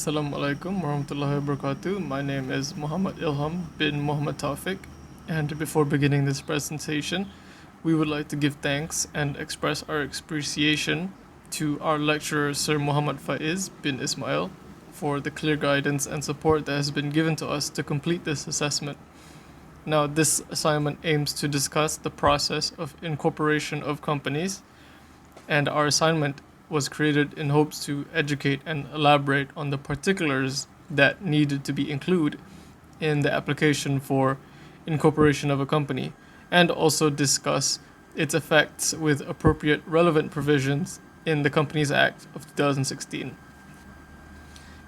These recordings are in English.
Assalamu alaikum warahmatullahi wabarakatuh. My name is Muhammad Ilham bin Muhammad Tawfiq, and before beginning this presentation, we would like to give thanks and express our appreciation to our lecturer Sir Muhammad Faiz bin Ismail for the clear guidance and support that has been given to us to complete this assessment. Now, this assignment aims to discuss the process of incorporation of companies, and our assignment was created in hopes to educate and elaborate on the particulars that needed to be included in the application for incorporation of a company, and also discuss its effects with appropriate relevant provisions in the Companies Act of 2016.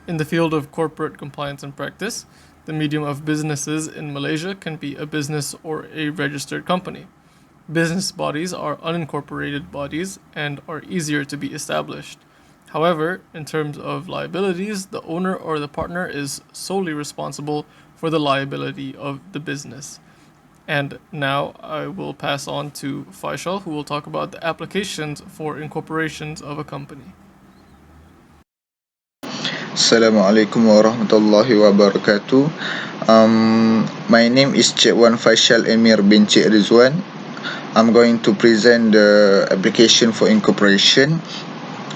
In the field of corporate compliance and practice, the medium of businesses in Malaysia can be a business or a registered company. Business bodies are unincorporated bodies and are easier to be established. However, in terms of liabilities, the owner or the partner is solely responsible for the liability of the business. And now I will pass on to Faisal, who will talk about the applications for incorporations of a company. Assalamualaikum warahmatullahi wabarakatuh. My name is Cik Wan Faisal Emir bin Cik Rizwan. I'm going to present the application for incorporation.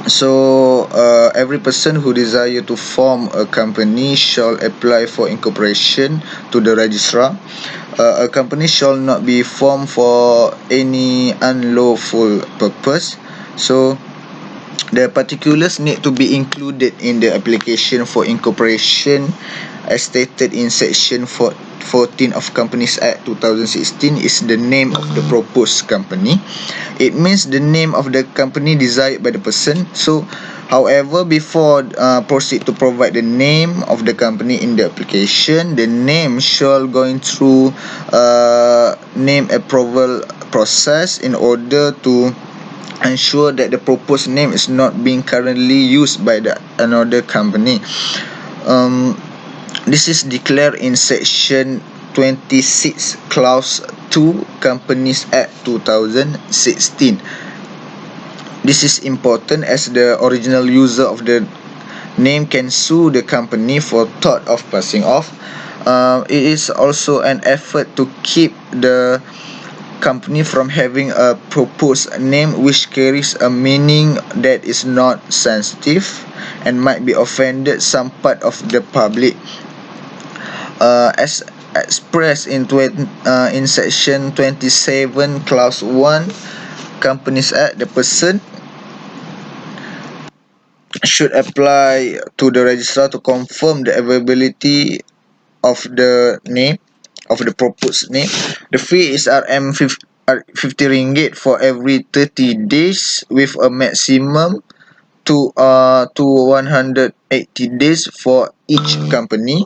So, every person who desire to form a company shall apply for incorporation to the registrar. A company shall not be formed for any unlawful purpose. So, the particulars need to be included in the application for incorporation as stated in section 14 of Companies Act 2016 is the name of the proposed company. It means the name of the company desired by the person. So, however, before proceed to provide the name of the company in the application, the name shall going through name approval process in order to ensure that the proposed name is not being currently used by another company. This is declared in section 26 clause 2 Companies Act 2016. This is important as the original user of the name can sue the company for thought of passing off. It is also an effort to keep the company from having a proposed name which carries a meaning that is not sensitive and might be offended some part of the public. As expressed in section 27 clause 1 Companies Act, the person should apply to the registrar to confirm the availability of the name of the proposed name. The fee is RM50 ringgit for every 30 days with a maximum to 180 days for each company.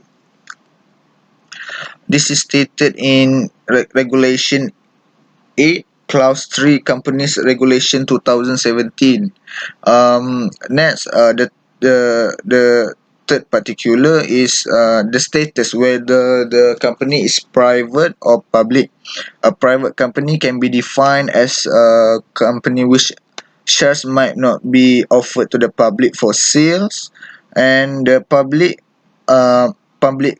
This is stated in Regulation 8 Clause 3 Companies Regulation 2017. Next, the third particular is the status, whether the company is private or public. A private company can be defined as a company which shares might not be offered to the public for sales, and the public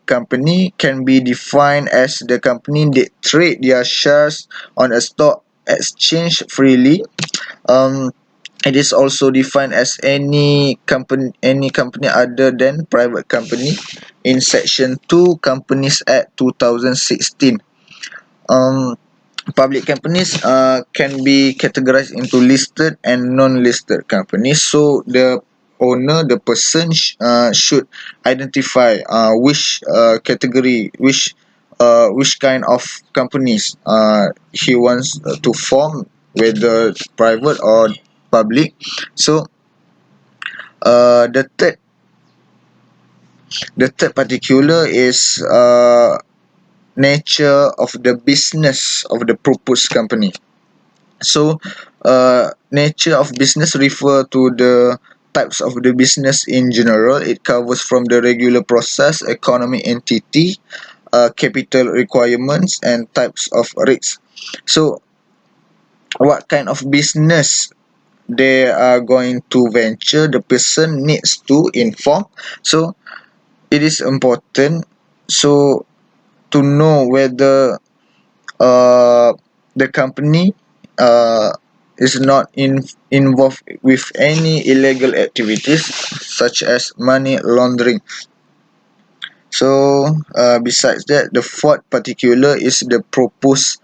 company can be defined as the company that trade their shares on a stock exchange freely. It is also defined as any company other than private company in section 2 Companies Act 2016. Public companies can be categorized into listed and non-listed companies. So the owner, the person should identify which category, which kind of companies he wants to form, whether private or public. So the third particular is nature of the business of the proposed company. So, nature of business refer to the types of the business in general. It covers from the regular process, economic entity, capital requirements, and types of risks. So, what kind of business they are going to venture, the person needs to inform. So, it is important so to know whether uh, the company uh, is not involved with any illegal activities such as money laundering. So besides that, the fourth particular is the proposed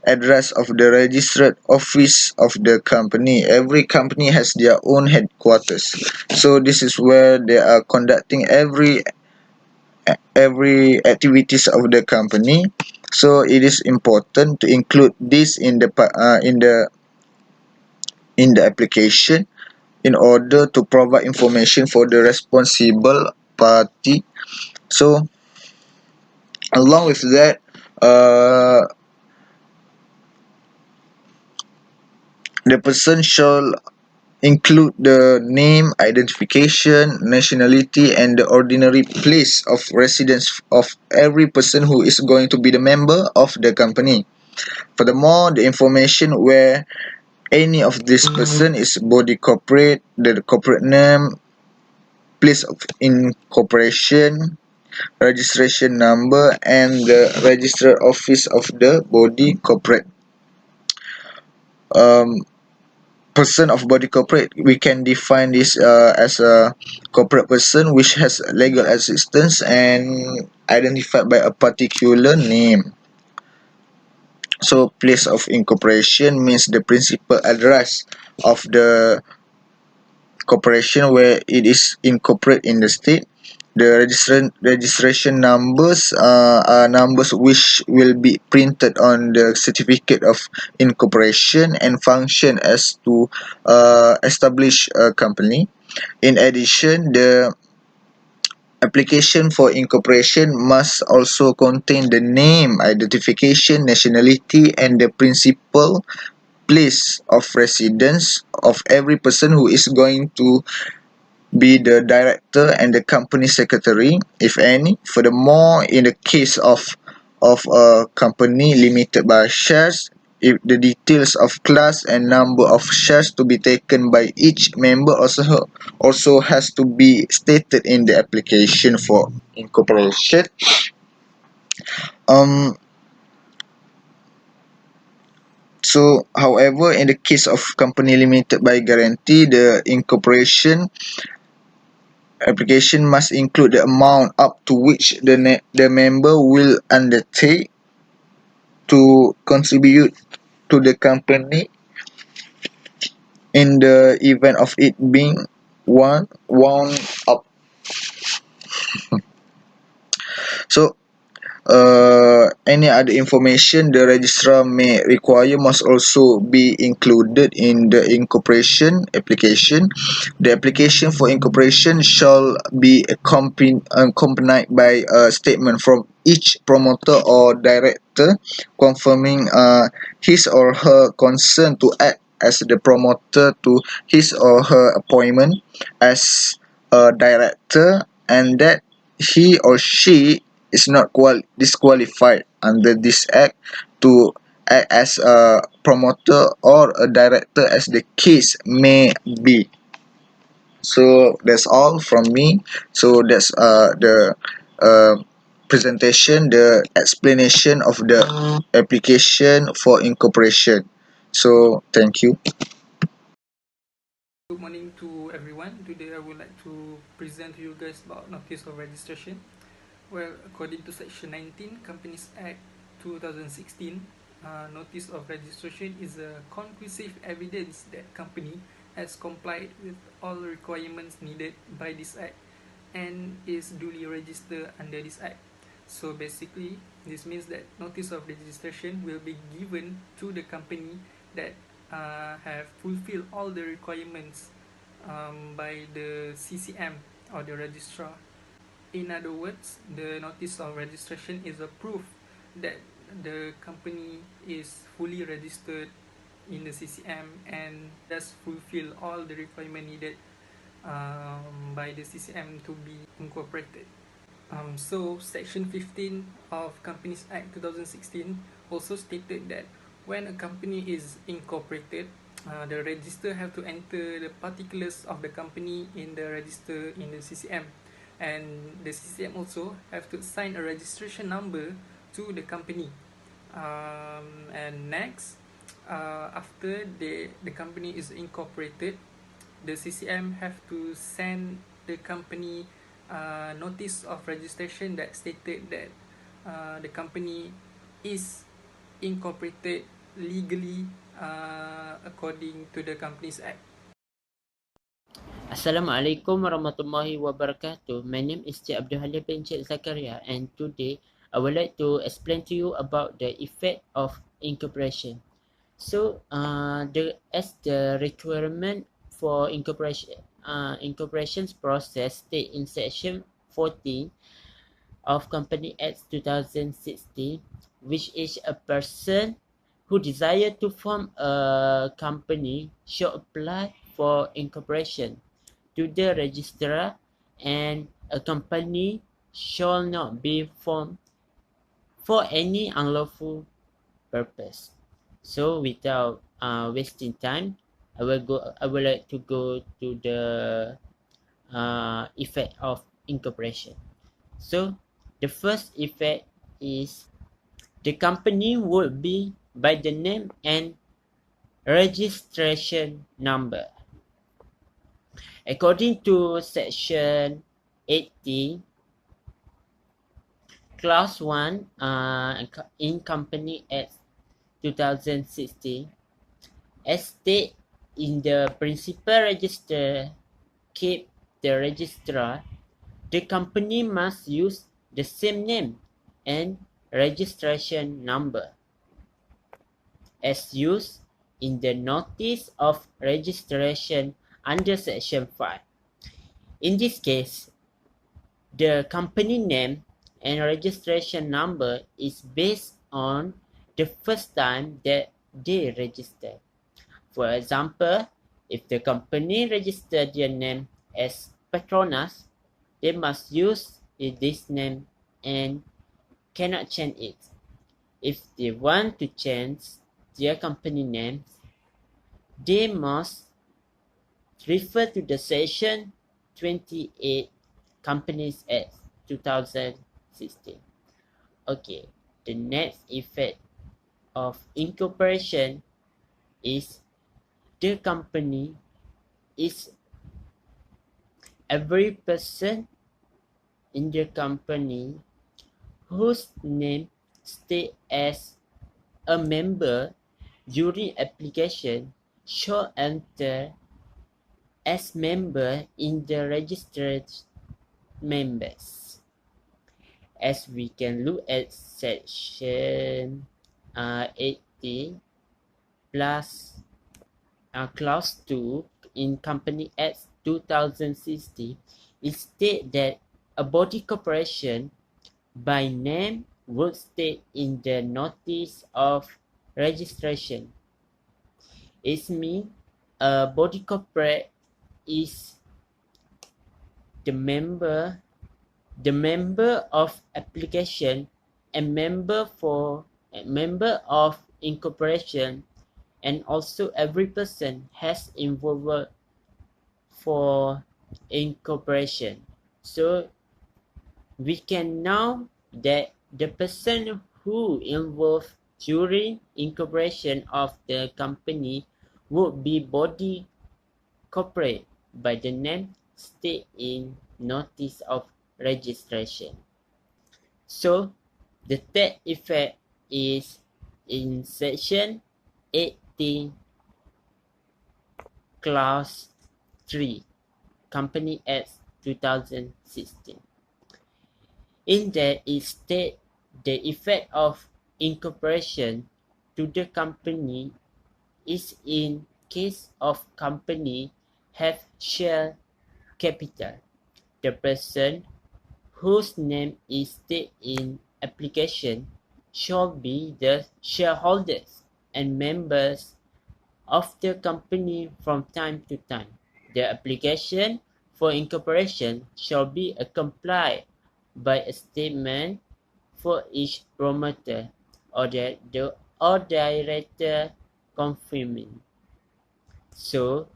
address of the registered office of the company. Every company has their own headquarters, so this is where they are conducting every activities of the company. So it is important to include this in the application in order to provide information for the responsible party. So along with that, uh, the person shall include the name, identification, nationality, and the ordinary place of residence of every person who is going to be the member of the company. Furthermore, the information where any of this person is body corporate, the corporate name, place of incorporation, registration number, and the registered office of the body corporate. Um, Person of body corporate, we can define this as a corporate person which has legal existence and identified by a particular name. So place of incorporation means the principal address of the corporation where it is incorporated in the state. The registration numbers are numbers which will be printed on the certificate of incorporation and function as to establish a company. In addition, the application for incorporation must also contain the name, identification, nationality, and the principal place of residence of every person who is going to be the director and the company secretary, if any. Furthermore, in the case of a company limited by shares, if the details of class and number of shares to be taken by each member also has to be stated in the application for incorporation. Um, so, however, in the case of company limited by guarantee, the incorporation application must include the amount up to which the member will undertake to contribute to the company in the event of it being wound up. So any other information the registrar may require must also be included in the incorporation application. The application for incorporation shall be accompanied by a statement from each promoter or director confirming his or her consent to act as the promoter to his or her appointment as a director, and that he or she is not disqualified under this act to act as a promoter or a director as the case may be. So that's all from me. So that's the uh, presentation, the explanation of the application for incorporation. So thank you. Good morning to everyone. Today I would like to present to you guys about notice of registration. Well, according to Section 19 Companies Act 2016, notice of registration is a conclusive evidence that company has complied with all requirements needed by this act and is duly registered under this act. So basically, this means that notice of registration will be given to the company that have fulfilled all the requirements by the CCM or the registrar. In other words, the notice of registration is a proof that the company is fully registered in the CCM and does fulfill all the requirement needed by the CCM to be incorporated. So Section 15 of Companies Act 2016 also stated that when a company is incorporated, the register have to enter the particulars of the company in the register in the CCM. and the CCM also have to assign a registration number to the company. And next, after the company is incorporated, the CCM have to send the company notice of registration that stated that the company is incorporated legally according to the Companies Act. Assalamualaikum warahmatullahi wabarakatuh. My name is Cik Abdul Halim bin Cik Zakaria, and today I would like to explain to you about the effect of incorporation. So, the requirement for incorporations process state in section 14 of Company Act 2016, which is a person who desire to form a company should apply for incorporation to the registrar, and a company shall not be formed for any unlawful purpose. So without wasting time, I would like to go to the effect of incorporation. So the first effect is the company would be by the name and registration number. According to section 80, clause 1 in Company Act 2016, as stated in the principal register kept the registrar, the company must use the same name and registration number as used in the notice of registration under section 5. In this case, the company name and registration number is based on the first time that they registered. For example, if the company registered their name as Petronas, they must use this name and cannot change it. If they want to change their company name, they must refer to the section 28 Companies Act 2016. Okay, the next effect of incorporation is the company is every person in the company whose name stay as a member during application shall enter as member in the registered members. As we can look at section 80 plus clause 2 in Company Act 2060, it states that a body corporation by name would state in the notice of registration. It means a body corporate is the member of application and member of incorporation, and also every person has involved for incorporation. So we can know that the person who involved during incorporation of the company would be body corporate by the name stated in notice of registration. So the third effect is in section 18 clause 3 Company Act 2016. In that it states the effect of incorporation to the company is in case of company have share capital. The person whose name is stated in application shall be the shareholders and members of the company from time to time. The application for incorporation shall be accompanied by a statement for each promoter or director confirming. So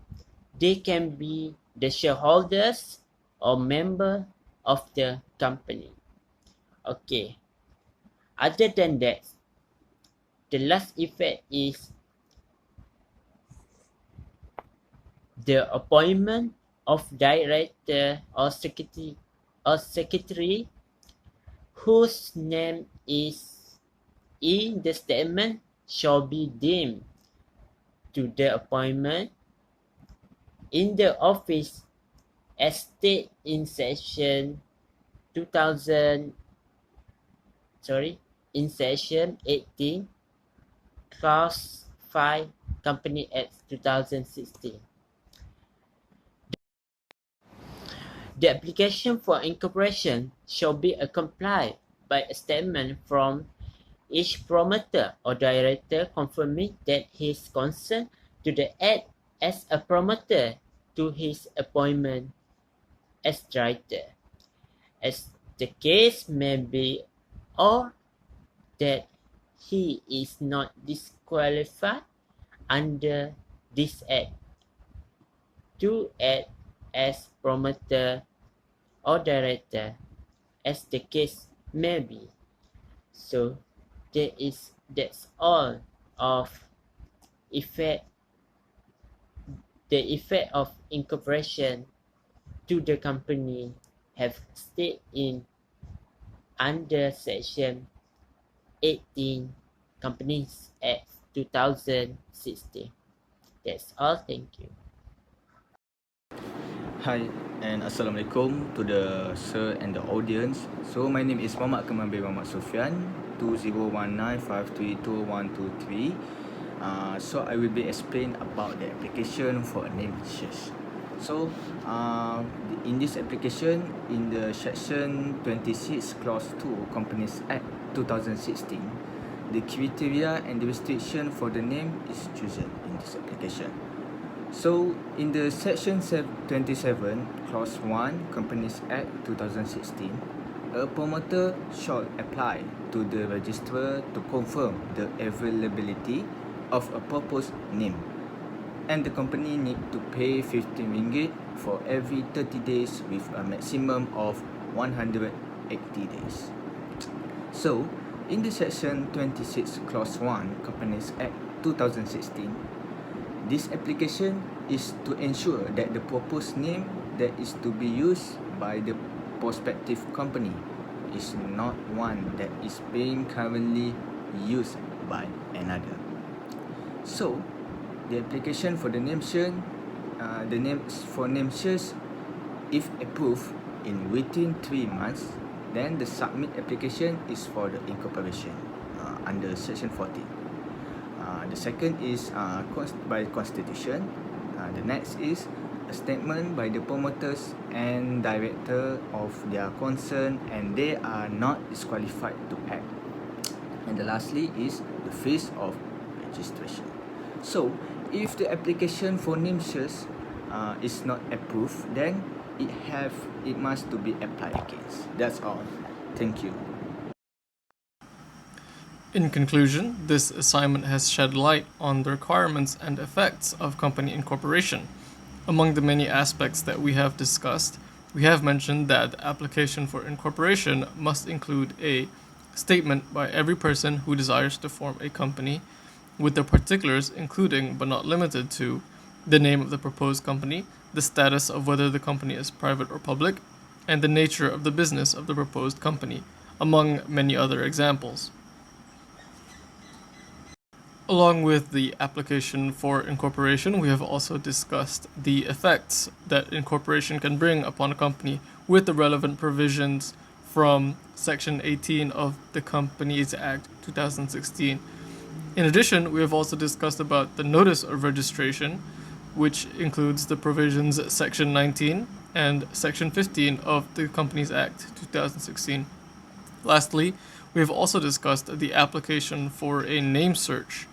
they can be the shareholders or member of the company. Okay. Other than that, the last effect is the appointment of director or secretary whose name is in the statement shall be deemed to the appointment in the office as stated in section 2000 in section 18 clause 5 Company Act 2016. The application for incorporation shall be accompanied by a statement from each promoter or director confirming that he is concerned to the act as a promoter to his appointment as director, as the case may be, or that he is not disqualified under this act to act as promoter or director, as the case may be. So that's all of effect the effect of incorporation to the company have stayed in under section 18 Companies Act 2016. That's all. Thank you. Hi and Assalamualaikum to the sir and the audience. So my name is Muhammad Kamal bin Muhammad Sufyan, 2019532123. So I will be explain about the application for a name change. So in this application, in the section 26 clause 2 Companies Act 2016, the criteria and the restriction for the name is chosen in this application. So in the section 27 clause 1 Companies Act 2016, a promoter shall apply to the registrar to confirm the availability of a proposed name, and the company need to pay 15 ringgit for every 30 days with a maximum of 180 days. So in the section 26 clause 1 Companies Act 2016, this application is to ensure that the proposed name that is to be used by the prospective company is not one that is being currently used by another. So, the application for the name change, if approved in within 3 months, then the submit application is for the incorporation under section 14. The second is by constitution. The next is a statement by the promoters and director of their concern and they are not disqualified to act. And the lastly is the fees of registration. So if the application for name change is not approved, then it must to be applied against. That's all. Thank you. In conclusion, this assignment has shed light on the requirements and effects of company incorporation. Among the many aspects that we have discussed, we have mentioned that the application for incorporation must include a statement by every person who desires to form a company, with the particulars including but not limited to the name of the proposed company, the status of whether the company is private or public, and the nature of the business of the proposed company, among many other examples. Along with the application for incorporation, we have also discussed the effects that incorporation can bring upon a company with the relevant provisions from Section 18 of the Companies Act 2016. In addition, we have also discussed about the notice of registration, which includes the provisions Section 19 and Section 15 of the Companies Act 2016. Lastly, we have also discussed the application for a name search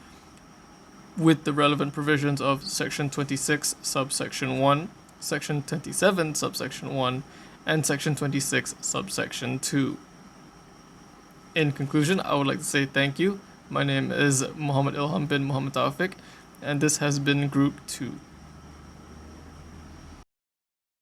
with the relevant provisions of Section 26, subsection 1, Section 27, subsection 1, and Section 26, subsection 2. In conclusion, I would like to say thank you. My name is Muhammad Ilham bin Muhammad Tawfiq, and this has been Group 2.